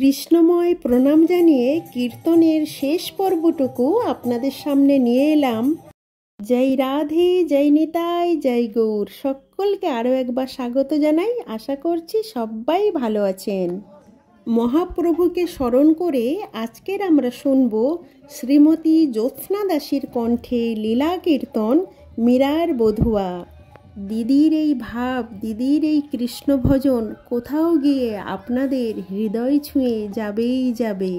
কৃষ্ণময় প্রণাম জানিয়ে কীর্তনের শেষ পর্বটুকু আপনাদের সামনে নিয়ে এলাম। জয় রাধে, জয় নিতাই, জয় গৌর। সকলকে আরও একবার স্বাগত জানাই। আশা করছি সবাই ভালো আছেন। মহাপ্রভুকে স্মরণ করে আজকের আমরা শুনব শ্রীমতী জ্যোৎস্না দাসীর কণ্ঠে লীলা কীর্তন মীরার বধুয়া। দিদির এই ভাব, দিদির এই কৃষ্ণ ভজন কোথাও গিয়ে আপনাদের হৃদয় ছুঁয়ে যাবেই যাবে।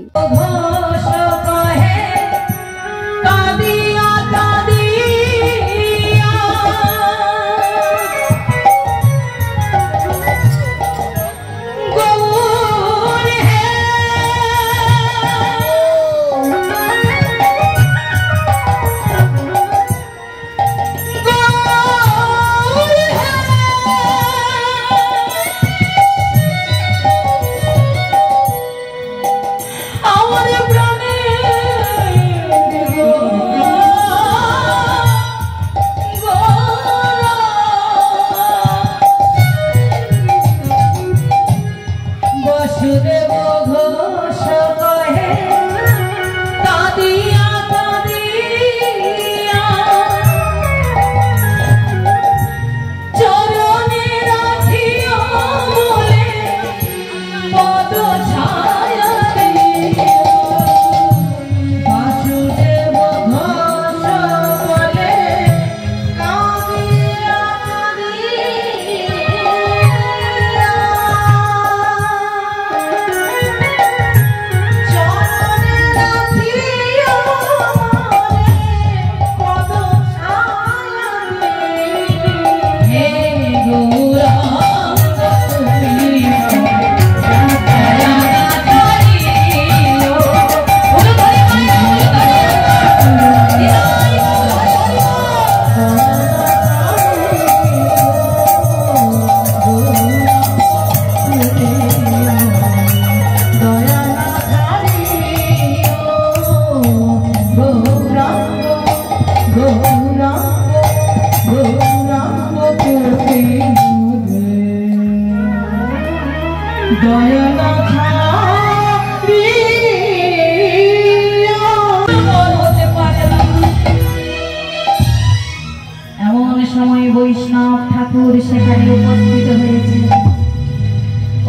এমন সময় বৈষ্ণব ঠাকুর সেখানে উপস্থিত হয়েছে।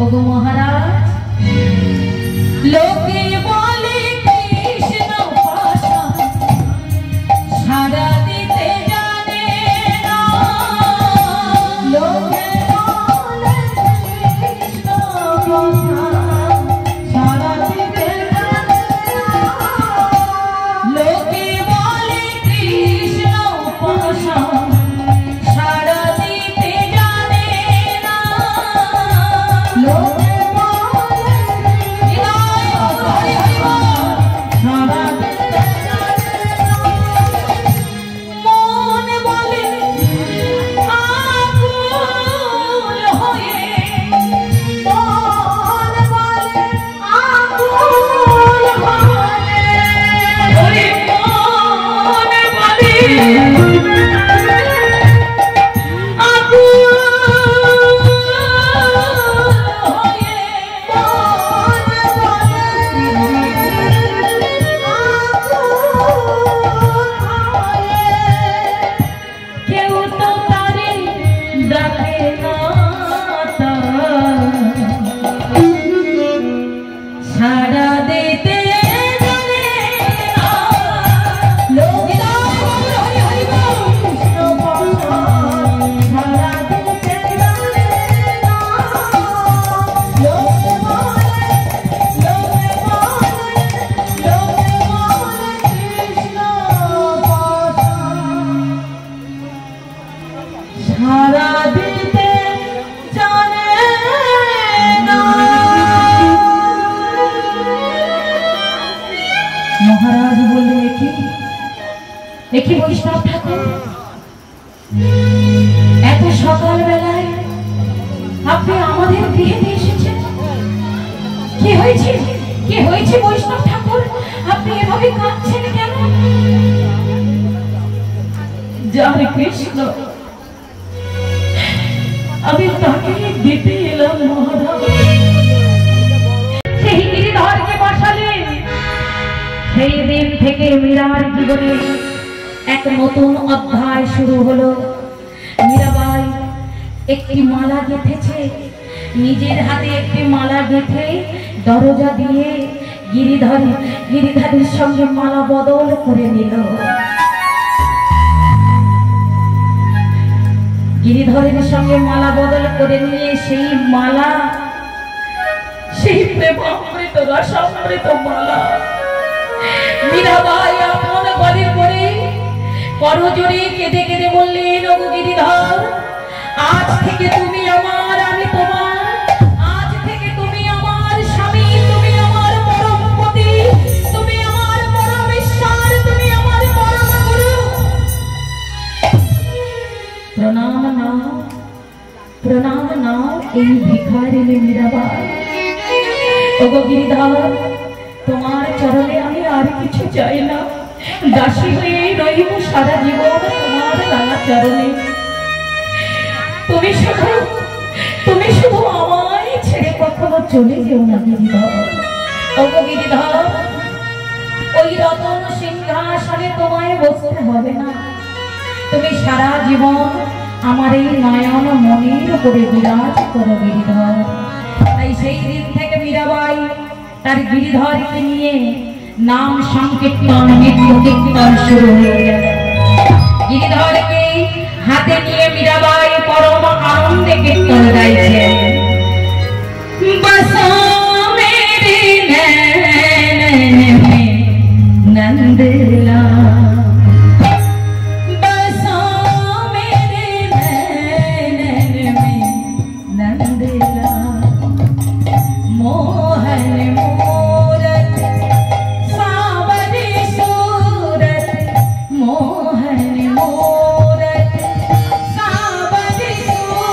ওগো মহারাজ, লোকে বলে কৃষ্ণ ভাষা সারা দিতে জানে না। লোকে বলে কৃষ্ণ ভাষা সারা দিতে জানে না। লোকে বলে কৃষ্ণ ভাষা সারা দিতে জানে না। লোকে মহারাজ বললেন, একই বৈষ্ণব ঠাকুর, এত সকাল বেলায় আপনি আমাদের গৃহে এসেছেন। কি হয়েছে, কি হয়েছে বৈষ্ণব ঠাকুর? আপনি এভাবে কাঁদছেন কেন? যারে কৃষ্ণ, আমি তাকে দিতে এলাম মহারাজ। সেই মীরার জীবনে এক নতুন অধ্যায় শুরু হলো। মীরাবাই একটি মালা গেঁথেছে, নিজের হাতে একটি মালা গেঁথে দরজা দিয়ে গিরিধারীর সঙ্গে মালা বদল করে নিল। গিরিধরের সঙ্গে মালা বদল করে নিয়ে সেই মালা, সেই প্রেমামৃত রসামৃত মালা মীরাবাই আপন গলে পড়ে করজোড়ে কেঁদে কেঁদে বললেন, ওগো গিরিধর, আজ থেকে তুমি আমার, আমি তোমার। আজ থেকে তুমি আমার স্বামী, তুমি আমার পরম পতি, তুমি আমার পরম ঈশ্বর, তুমি আমার পরম গুরু। প্রণাম নাও, প্রণাম নাও এই ভিখারিণী মীরাবাই। ওগো গিরিধর, তোমার চরণে আমি আর কিছু চাই না, দাসী হয়ে রইব সারা জীবন তোমার রাঙা চরণে। তুমি শুধু আমায় ছেড়ে কখনো চলে যেও না গিরিধর। ওগো গিরিধর, ওই রতন সিংহাসনে তোমায় বসতে হবে না, তুমি সারা জীবন আমার এই নয়ন মনের উপরে বিরাজ করো গিরিধর। তাই সেই দিন থেকে মীরাবাই তার গিরিধরকে নিয়ে নাম সংকীর্তন, নৃত্য কীর্তন শুরু হয়ে গেল। গিরিধরকে হাতে নিয়ে মীরাবাই পরম আনন্দে কীর্তন গাইছে। বসো মেরে নैन में नंदलाल, बसो मेरे नैन में नंदलाल, मोहन मूरत सावरी सूरत, मोहन मूरत सावरी सूरत।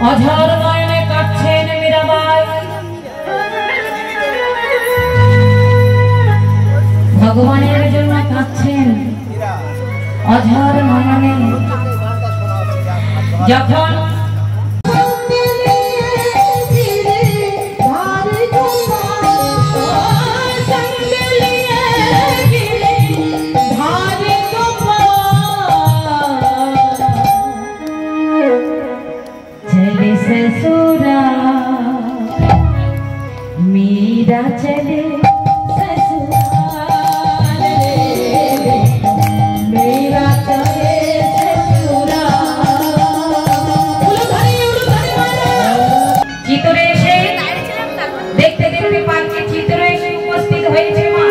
অঝর নয়নে কাঁদছেন মীরাবাই। ভগবানের জন্য কাঁদছেন অঝর নয়নে। যখন ससुरा मीरा चले ससुराल रे, मीरा चले चितरे एसे देखते देखते पार्के चितरे एसे उपस्थित হয়েছে মা।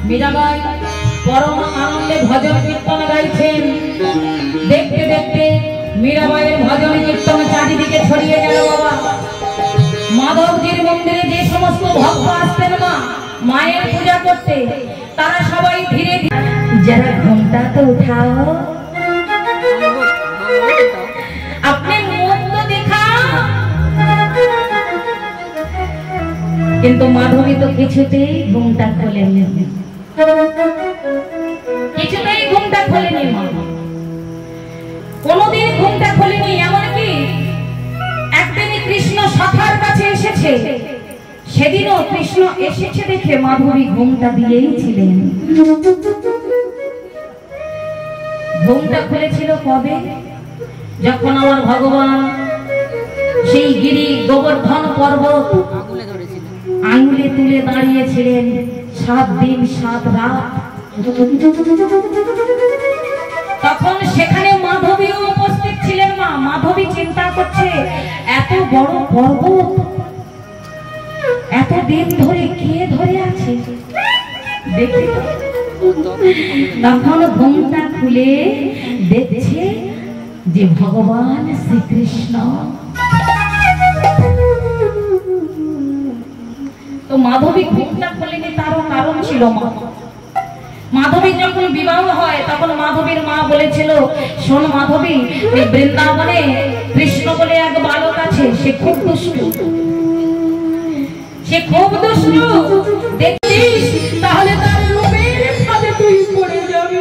मीराबाई परम आनंदे भजन कीर्तन गाइছেন। देखते देखते मीराबाईर भजन कीर्तन चारिदिके छड़िए गेल। बाबा माधवजीर मंदिरे जे समस्त भक्त आसतेन मा माয়ের पूजा करते, तारा सबाई धीरे धीरे जरा घुमटा तो उठाओ, अपने मुख तो दिखाओ। किंतु माधवी तो কিছুতেই ঘুমটা খোলেনি, কিছুতেই ঘুমটা খোলেনি মা, কোনদিন ঘুমটা খোলেনি। এমনকি একদিন কৃষ্ণ সখার কাছে এসেছে, সেদিনও কৃষ্ণ এসেছে দেখে মাধবী ঘুমটা দিয়েই ছিলেন। ঘুমটা খুলেছিল কবে? যখন আমার ভগবান সেই গিরি গোবর্ধন পর্বত আঙুলে তুলে দাঁড়িয়েছিলেন 7 দিন 7 রাত। তখন সেখানে মাধবীও উপস্থিত ছিলেন মা। মাধবী চিন্তা করছে এত বড় পর্বত এত দিন ধরে কে ধরে আছে দেখি। তখন ঘুমটা খুলে দেখছে যে ভগবান শ্রীকৃষ্ণ। তো মাধবী ঘুমটা খোলেনি, তারও কারণ ছিল মা। মাধবী যখন বিবাহ হয় তখন মাধবীর মা বলেছিল, শোন মাধবী, এই বৃন্দাবনে কৃষ্ণ বলে এক বালক আছে, সে খুব দুষ্টু, সে খুব দুষ্টু, দেখছিস তাহলে তার রূপের ফাঁদে তুই পড়ে যাবি।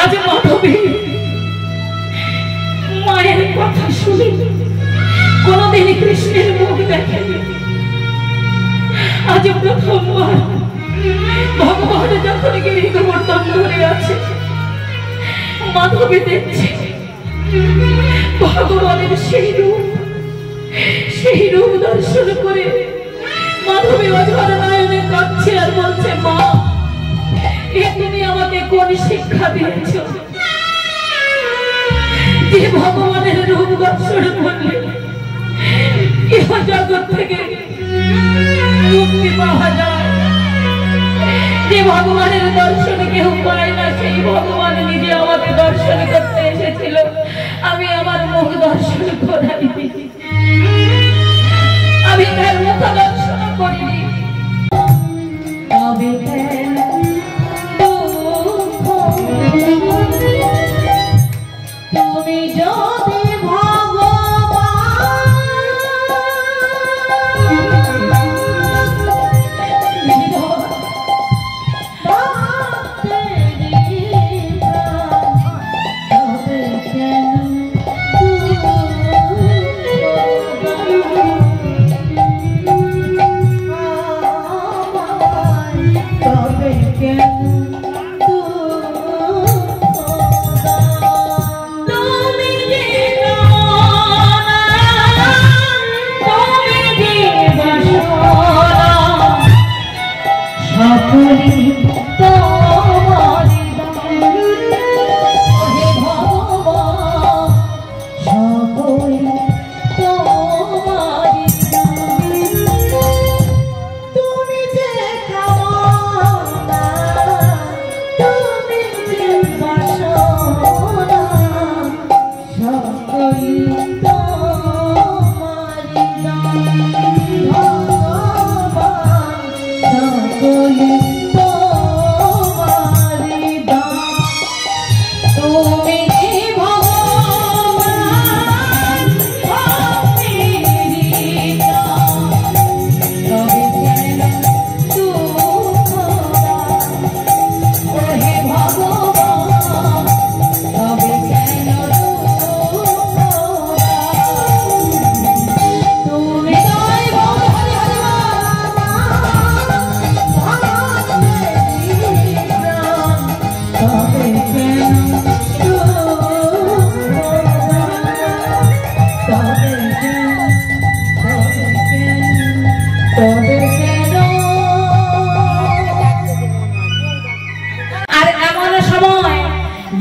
আজ মাধবী মায়ের কথা শুনি কোনদিন কৃষ্ণের মুখ দেখেনি। আজ প্রথমবার ভগবান যখন গিরি গোবর্ধন ধরে আছে, মাধবী দেখছে ভগবানের সেই রূপ দর্শন করে মাধবী অঝর নয়নে কাঁদছে আর বলছে, মা এ তুমি আমাকে কোন শিক্ষা দিয়েছ যে ভগবানের রূপ দর্শন করলে ইহ জগৎ থেকে মুক্তি পাওয়া যায়। যে ভগবানের দর্শন কেউ পায় না, সেই ভগবান নিজে আমাকে দর্শন করতে এসেছিল, আমি আমার মুখ দর্শন করাইনি, আমি তার মুখ দর্শন করিনি। তুমি যদি তবে কেন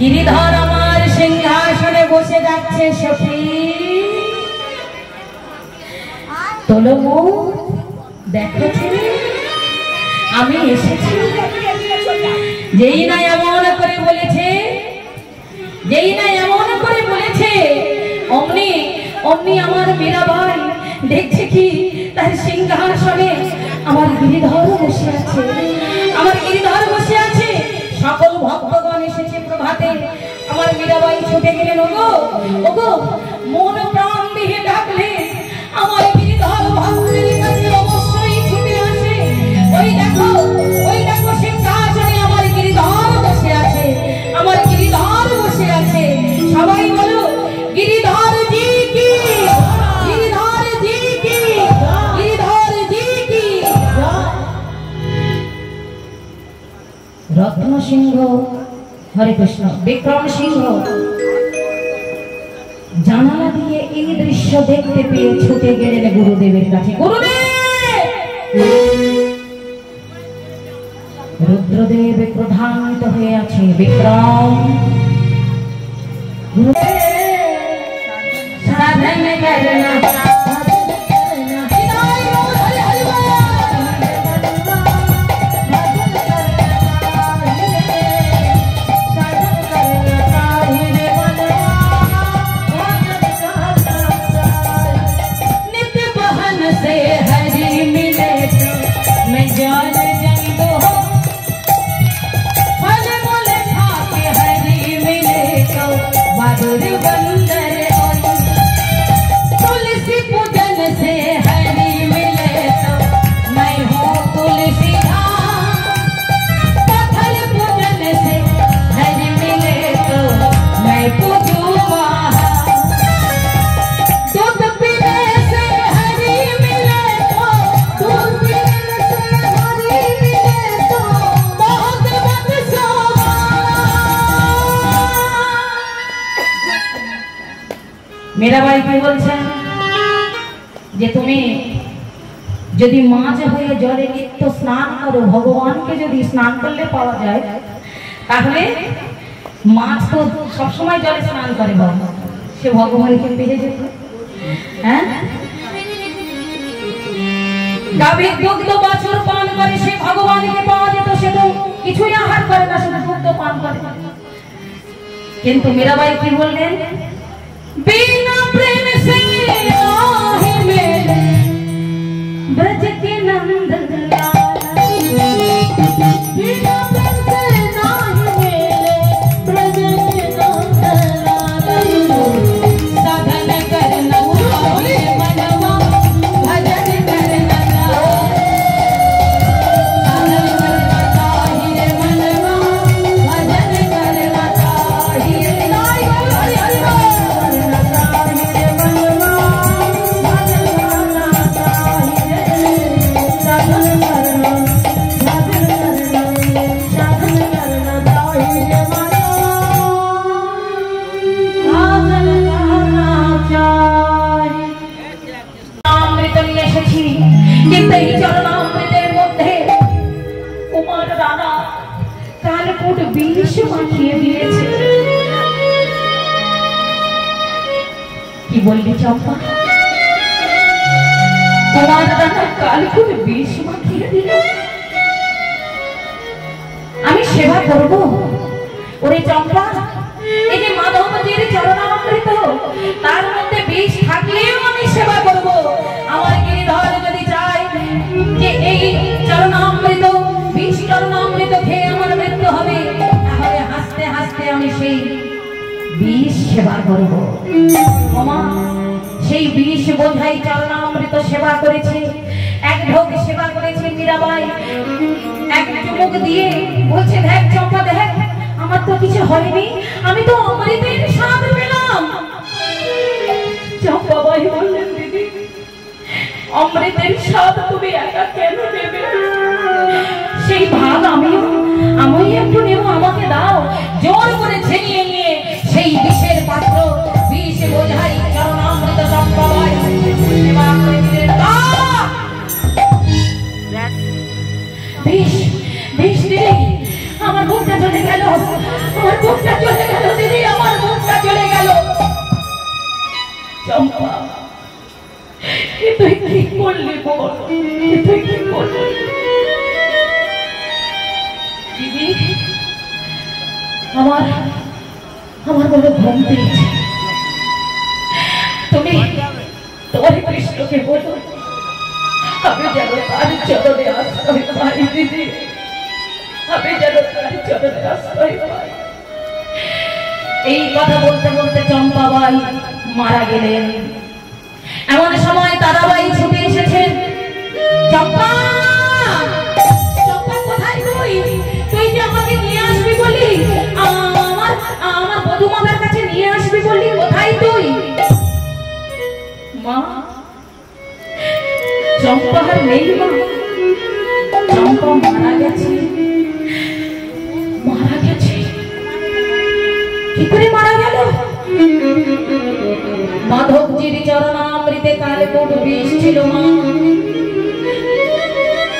गिरिधर আমার সিংহাসনে বসে যাচ্ছে সখী তোলো দেখো আমি এসেছি যেই না এমন করে বলেছে অমনি অমনি আমার মীরাবাই দেখছে কি তার সিংহাসনে আমার গিরিধর বসে আছে সকল ভক্তগণ এসেছে প্রভাতে আমার মীরাবাই ছুটে গেলেন ওগো মন প্রাণ দিয়ে ডাকলে আমার গিরিধর ভক্তের কাছে অবশ্যই ছুটে আসে ওই দেখো সিংহাসনে আমার গিরিধর বসে আছে সবাই বলো গিরিধর জি কি রত্ন সিংহ হরে কৃষ্ণ বিক্রম সিংহ জানালা দিয়ে এই দৃশ্য দেখতে পেয়ে ছুটে গেলেন গুরুদেবের কাছে রুদ্রদেব ক্রোধান্বিত হয়ে আছে বিক্রম সাধন করনা মীরাবাই কি বলছেন যে তুমি যদি মাছ হয়ে জলে নিত্য স্নান করো ভগবানকে যদি স্নান করলে পাওয়া যায় তাহলে মাছ তো সবসময় জলে স্নান করে বাবা সে ভগবানকে পেয়ে যেত হ্যাঁ গাভীর দুগ্ধ বাছুর পান করে সে ভগবানকে পাওয়া যেত সে তো কিছুই আহার করে না শুধু দুগ্ধ পান করে কিন্তু মীরাবাই কি বললেন बिना प्रेम से आहे मेरे ब्रज के नंदन लाला बिना प्रेम से नाही मेरे ब्रज के नंदन लाला साधन करना होए मनवा भजन करना साधन करना चाहिए मनवा भजन करना चाहिए हरि हरि Thank you. তোমার রানা কালকুট বিষ মাখিয়ে দিয়েছে। কি বললি চম্পা? তোমার রানা কালকুট বিষ মাখিয়ে দিল? আমি সেবা করব? ওরে চম্পা, এই যে মাধবজির চরণামৃত, তার মধ্যে বিষ থাকলেও আমি সেবা করব। আমার গিরিধর যদি চায় যে এই চরণামৃত, বিষ চরণামৃত খেয়ে আমার মৃত্যু হবে, তাহলে হাসতে হাসতে আমি সেই বিষ সেবা করব। ওমা, সেই বিষ বোঝাই চরণামৃত সেবা করেছে, এক ঢোক সেবা করেছে মীরাবাই। এক চুমুক দিয়ে বলছে, দেখ চম্পা দেখ, আমার তো কিছু হয়নি, আমি তো অমৃতের স্বাদ পেলাম। চম্পাবাই বললেন, দিদি অমৃতের স্বাদ তুমি একা কেন নেবে? সেই ভাগ আমি একটু নেব, আমাকে দাও। জোর করে ছিনিয়ে নিয়ে সেই বিষের পাত্র, বিষ বোঝাই চরণামৃত চম্পাবাই সেবা করে দিলেন। বিষ বিষ দিদি, আমার মুখটা চলে গেল, আমার মুখটা চলে গেল দিদি, আমার মুখটা চলে গেল। চম্পা, তুই কি করলি বল, তুই কি করলি? দিদি, আমার বড় ঘুম পেয়েছে। তুমি তোমার কৃষ্ণকে বলো আমি যেন তার চরণে আশ্রয় পাই। দিদি, আমি যেন তার চরণে আশ্রয় পাই। এই কথা বলতে বলতে চম্পাবাই মারা গেলেন। এমন সময় তারাবাই ছুটে এসেছেন। চম্পা, চম্পা কোথায় তুই? তুই যে আমাকে নিয়ে আসবি বলি, আমার বধূমাতার কাছে নিয়ে আসবি বলি, কোথায় তুই? মা, চম্পা আর নেই মা, চম্পা মারা গেছে। মারা গেছে? কি করে মারা গেল? মাধবজির চরণামৃতে কালকুট বিষ ছিল মা,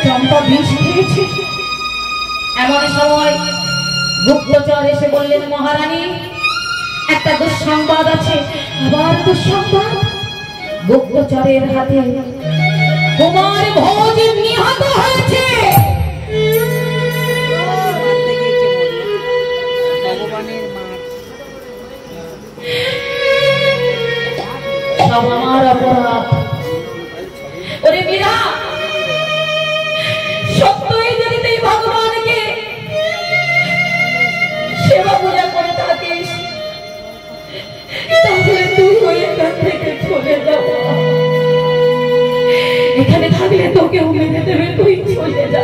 চম্পা বিষ খেয়েছে। এমন সময় গুপ্তচর এসে বললেন, মহারানী একটা দুঃসংবাদ আছে। আবার দুঃসংবাদ? গুপ্তচরের হাতে কুমার ভোজ নিহত হয়েছে। সব আমার অপরাধ। ওরে মীরা, সত্যই যদি তুই ভগবানকে সেবা পূজা করে থাকিস, তাহলে তুই এখান থেকে চলে যাব। এখানে থাকলে তোকেও মেরে দেবে, তুই চলে যা।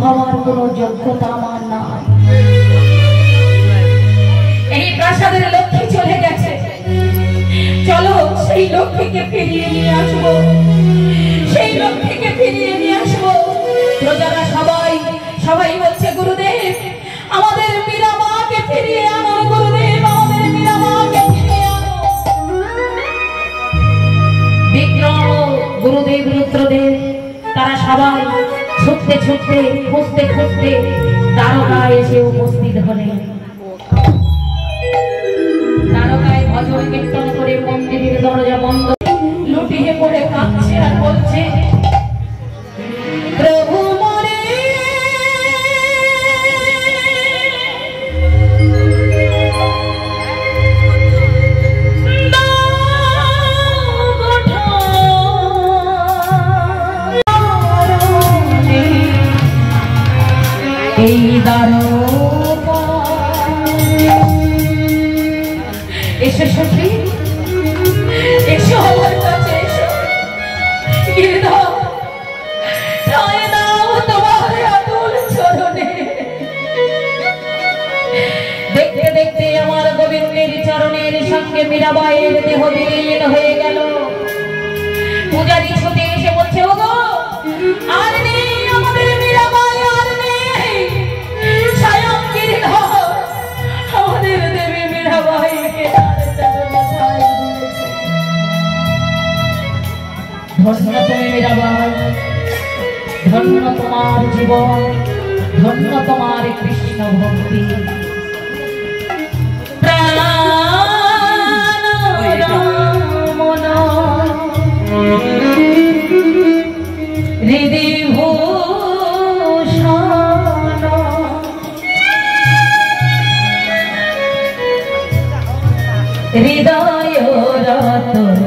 হওয়ার কোনো যোগ্যতা আমার নাই। এই প্রাসাদের লক্ষ্মী চলে গেছে, চলো সেই লক্ষ্মীকে ফিরিয়ে নিয়ে আসবো, সেই লক্ষ্মীকে ফিরিয়ে নিয়ে আসবো। প্রজারা সবাই সবাই বলছে গুরুদেব আমাদের মীরামাকে ফিরিয়ে আনো, গুরুদেব আমাদের মীরামাকে ফিরিয়ে আনো। বিক্রম, গুরুদেব, রুদ্রদেব তারা সবাই ছুটতে ছুটতে খুঁজতে খুঁজতে দ্বারকায় এসে উপস্থিত হলেন। দ্বারকায় ভজন কীর্তন করে মন্দিরের দরজা বন্ধ, লুটিয়ে পড়ে কাঁদছে আর বলছে প্রভু মরে এই দ্বারকা এসে সখী এসো আমার কাছে এসো, গিরিধর ঠাঁই দাও তোমার আতুল চরণে। দেখতে দেখতে আমার গোবিন্দের চরণের সঙ্গে মীরাবাইয়ের দেহ বিলীন হয়ে গেল। পূজারী ছুটে এসে বলছে ওগো আর নেই আমাদের মীরাবাই, আর নেই স্বয়ং গিরিধর আমাদের দেবী মীরাবাইকে তার চরণে ঠাঁই দিয়েছে। ধন্য তুমি মীরাবাই, ধন্য তোমার জীবন, ধন্য তোমার কৃষ্ণ ভক্তি। প্রাণ রামন হৃদি ভূষণ হৃদয় রতন